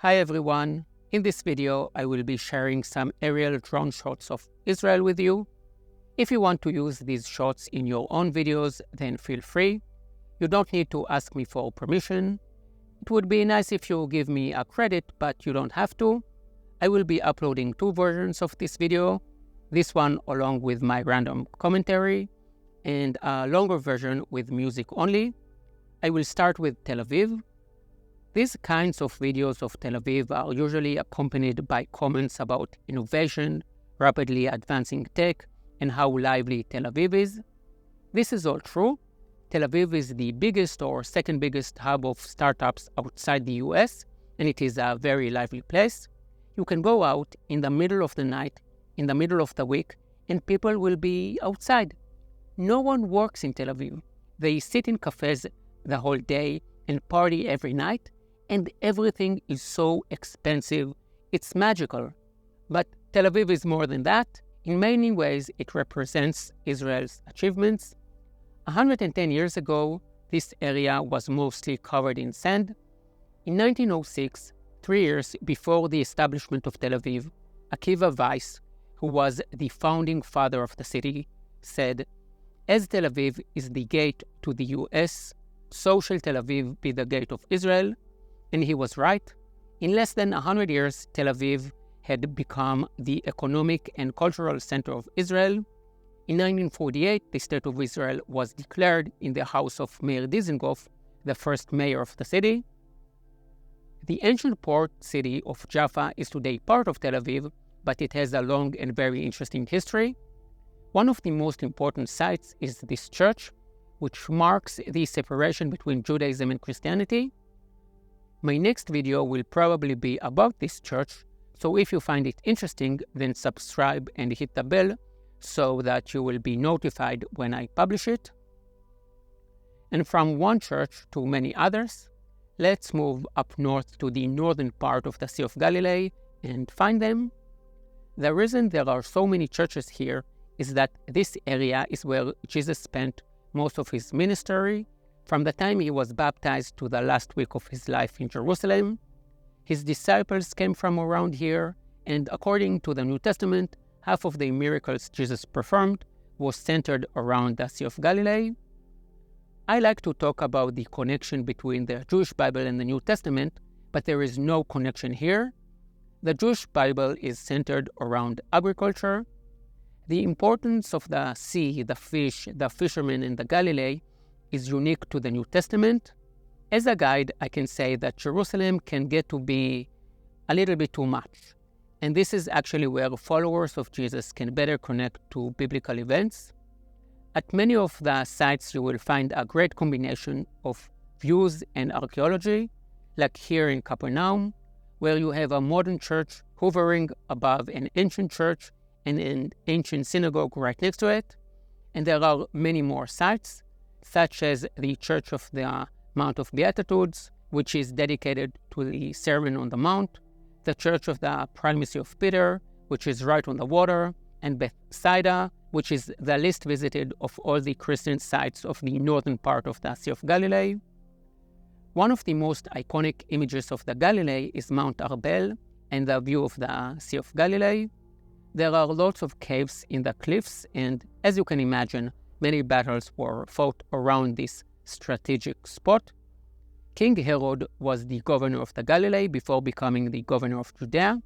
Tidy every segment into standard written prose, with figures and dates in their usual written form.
Hi everyone, in this video I will be sharing some aerial drone shots of Israel with you. If you want to use these shots in your own videos, then feel free. You don't need to ask me for permission. It would be nice if you give me a credit, but you don't have to. I will be uploading two versions of this video, this one along with my random commentary, and a longer version with music only. I will start with Tel Aviv. These kinds of videos of Tel Aviv are usually accompanied by comments about innovation, rapidly advancing tech, and how lively Tel Aviv is. This is all true. Tel Aviv is the biggest or second biggest hub of startups outside the US, and it is a very lively place. You can go out in the middle of the night, in the middle of the week, and people will be outside. No one works in Tel Aviv. They sit in cafes the whole day and party every night, and everything is so expensive. It's magical. But Tel Aviv is more than that. In many ways, it represents Israel's achievements. 110 years ago, this area was mostly covered in sand. In 1906, 3 years before the establishment of Tel Aviv, Akiva Weiss, who was the founding father of the city, said, "As Tel Aviv is the gate to the US, so shall Tel Aviv be the gate of Israel." And he was right. In less than 100 years, Tel Aviv had become the economic and cultural center of Israel. In 1948, the State of Israel was declared in the house of Meir Dizengoff, the first mayor of the city. The ancient port city of Jaffa is today part of Tel Aviv, but it has a long and very interesting history. One of the most important sites is this church, which marks the separation between Judaism and Christianity. My next video will probably be about this church, so if you find it interesting, then subscribe and hit the bell so that you will be notified when I publish it. And from one church to many others, let's move up north to the northern part of the Sea of Galilee and find them. The reason there are so many churches here is that this area is where Jesus spent most of his ministry. From the time he was baptized to the last week of his life in Jerusalem, his disciples came from around here, and according to the New Testament, half of the miracles Jesus performed was centered around the Sea of Galilee. I like to talk about the connection between the Jewish Bible and the New Testament, but there is no connection here. The Jewish Bible is centered around agriculture. The importance of the sea, the fish, the fishermen in the Galilee is unique to the New Testament. As a guide, I can say that Jerusalem can get to be a little bit too much. And this is actually where followers of Jesus can better connect to biblical events. At many of the sites, you will find a great combination of views and archaeology, like here in Capernaum, where you have a modern church hovering above an ancient church and an ancient synagogue right next to it. And there are many more sites, such as the Church of the Mount of Beatitudes, which is dedicated to the Sermon on the Mount, the Church of the Primacy of Peter, which is right on the water, and Bethsaida, which is the least visited of all the Christian sites of the northern part of the Sea of Galilee. One of the most iconic images of the Galilee is Mount Arbel and the view of the Sea of Galilee. There are lots of caves in the cliffs, and as you can imagine, many battles were fought around this strategic spot. King Herod was the governor of the Galilee before becoming the governor of Judea.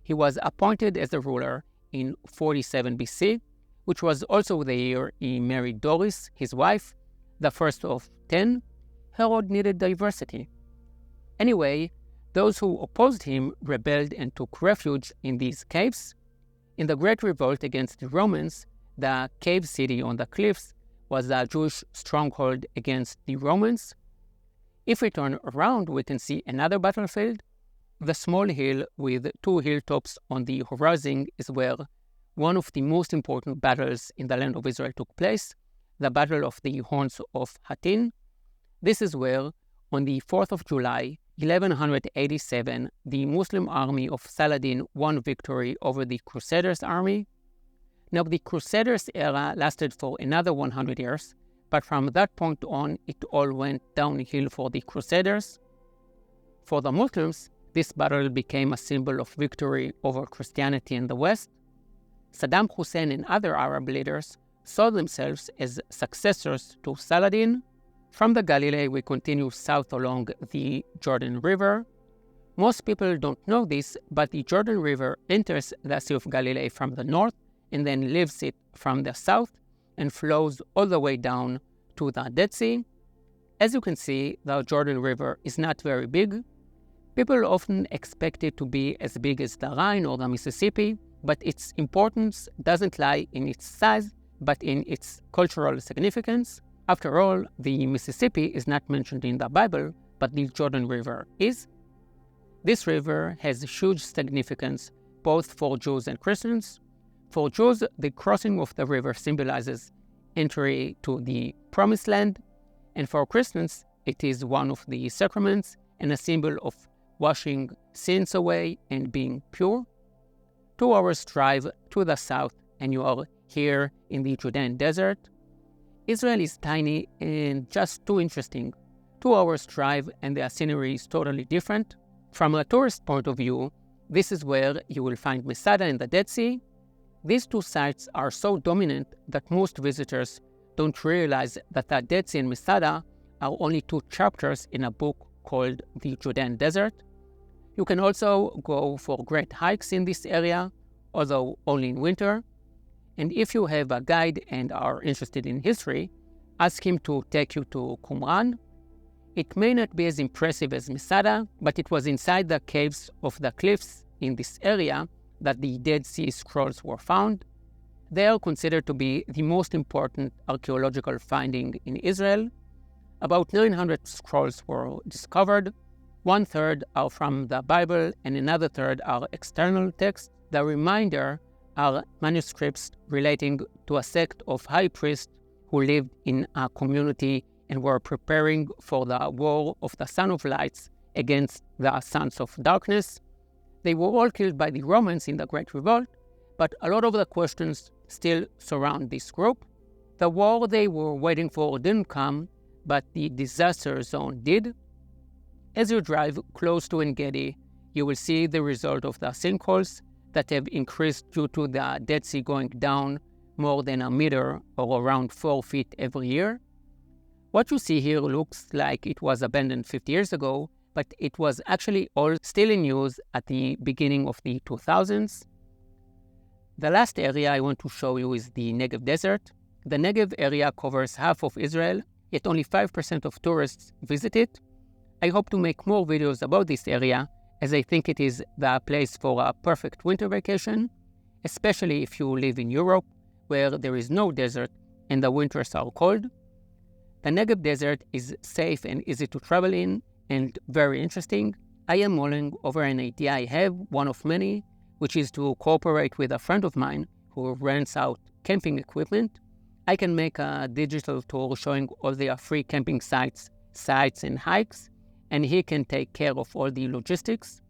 He was appointed as a ruler in 47 BC, which was also the year he married Doris, his wife, the first of 10. Herod needed diversity. Anyway, those who opposed him rebelled and took refuge in these caves. In the Great Revolt against the Romans, the cave city on the cliffs was a Jewish stronghold against the Romans. If we turn around, we can see another battlefield. The small hill with two hilltops on the horizon is where one of the most important battles in the land of Israel took place, the Battle of the Horns of Hattin. This is where, on the 4th of July, 1187, the Muslim army of Saladin won victory over the Crusaders' army. Now, the Crusaders' era lasted for another 100 years, but from that point on, it all went downhill for the Crusaders. For the Muslims, This battle became a symbol of victory over Christianity in the West. Saddam Hussein and other Arab leaders saw themselves as successors to Saladin. From the Galilee, we continue south along the Jordan River. Most people don't know this, but the Jordan River enters the Sea of Galilee from the north and then leaves it from the south and flows all the way down to the Dead Sea. As you can see, the Jordan River is not very big. People often expect it to be as big as the Rhine or the Mississippi, but its importance doesn't lie in its size, but in its cultural significance. After all, the Mississippi is not mentioned in the Bible, but the Jordan River is. This river has huge significance both for Jews and Christians. For Jews, the crossing of the river symbolizes entry to the Promised Land, and for Christians, it is one of the sacraments and a symbol of washing sins away and being pure. 2 hours drive to the south and you are here in the Judean Desert. Israel is tiny and just too interesting. 2 hours drive and the scenery is totally different. From a tourist point of view, this is where you will find Masada and the Dead Sea. These two sites are so dominant that most visitors don't realize that the Dead Sea and Masada are only 2 chapters in a book called the Judean Desert. You can also go for great hikes in this area, although only in winter. And if you have a guide and are interested in history, ask him to take you to Qumran. It may not be as impressive as Masada, but it was inside the caves of the cliffs in this area that the Dead Sea Scrolls were found. They are considered to be the most important archaeological finding in Israel. About 900 scrolls were discovered. 1/3 are from the Bible and another third are external texts. The remainder are manuscripts relating to a sect of high priests who lived in a community and were preparing for the war of the Son of Lights against the Sons of Darkness. They were all killed by the Romans in the Great Revolt, but a lot of the questions still surround this group. The war they were waiting for didn't come, but the disaster zone did. As you drive close to En-Gedi, you will see the result of the sinkholes that have increased due to the Dead Sea going down more than a meter or around 4 feet every year. What you see here looks like it was abandoned 50 years ago, but it was actually all still in use at the beginning of the 2000s. The last area I want to show you is the Negev Desert. The Negev area covers half of Israel, yet only 5% of tourists visit it. I hope to make more videos about this area, as I think it is the place for a perfect winter vacation, especially if you live in Europe, where there is no desert and the winters are cold. The Negev Desert is safe and easy to travel in, and very interesting. I am mulling over an idea I have, one of many, which is to cooperate with a friend of mine who rents out camping equipment. I can make a digital tour showing all the free camping sites and hikes, and he can take care of all the logistics.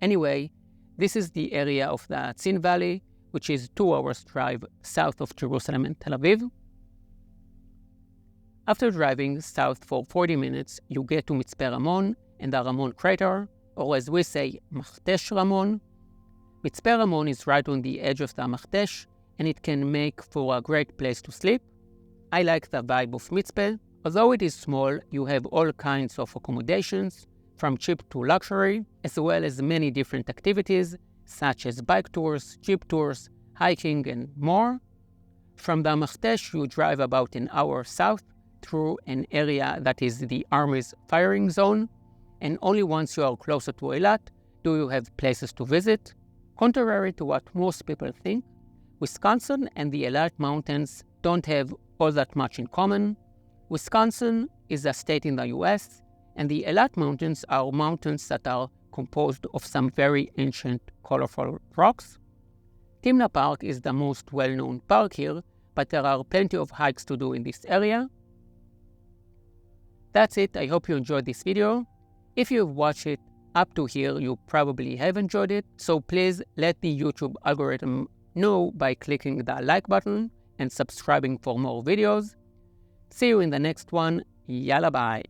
Anyway, this is the area of the Tzin Valley, which is 2 hours drive south of Jerusalem and Tel Aviv. After driving south for 40 minutes, you get to Mitzpe Ramon and the Ramon crater, or as we say, Machtesh Ramon. Mitzpe Ramon is right on the edge of the Machtesh, and it can make for a great place to sleep. I like the vibe of Mitzpe. Although it is small, you have all kinds of accommodations, from cheap to luxury, as well as many different activities, such as bike tours, jeep tours, hiking, and more. From the Machtesh, you drive about an hour south through an area that is the Army's firing zone, and only once you are closer to Eilat do you have places to visit. Contrary to what most people think, Wisconsin and the Eilat Mountains don't have all that much in common. Wisconsin is a state in the US, and the Eilat Mountains are mountains that are composed of some very ancient, colorful rocks. Timna Park is the most well-known park here, but there are plenty of hikes to do in this area. That's it. I hope you enjoyed this video. If you've watched it up to here, you probably have enjoyed it, so please let the YouTube algorithm know by clicking the like button and subscribing for more videos. See you in the next one. Yalla bye.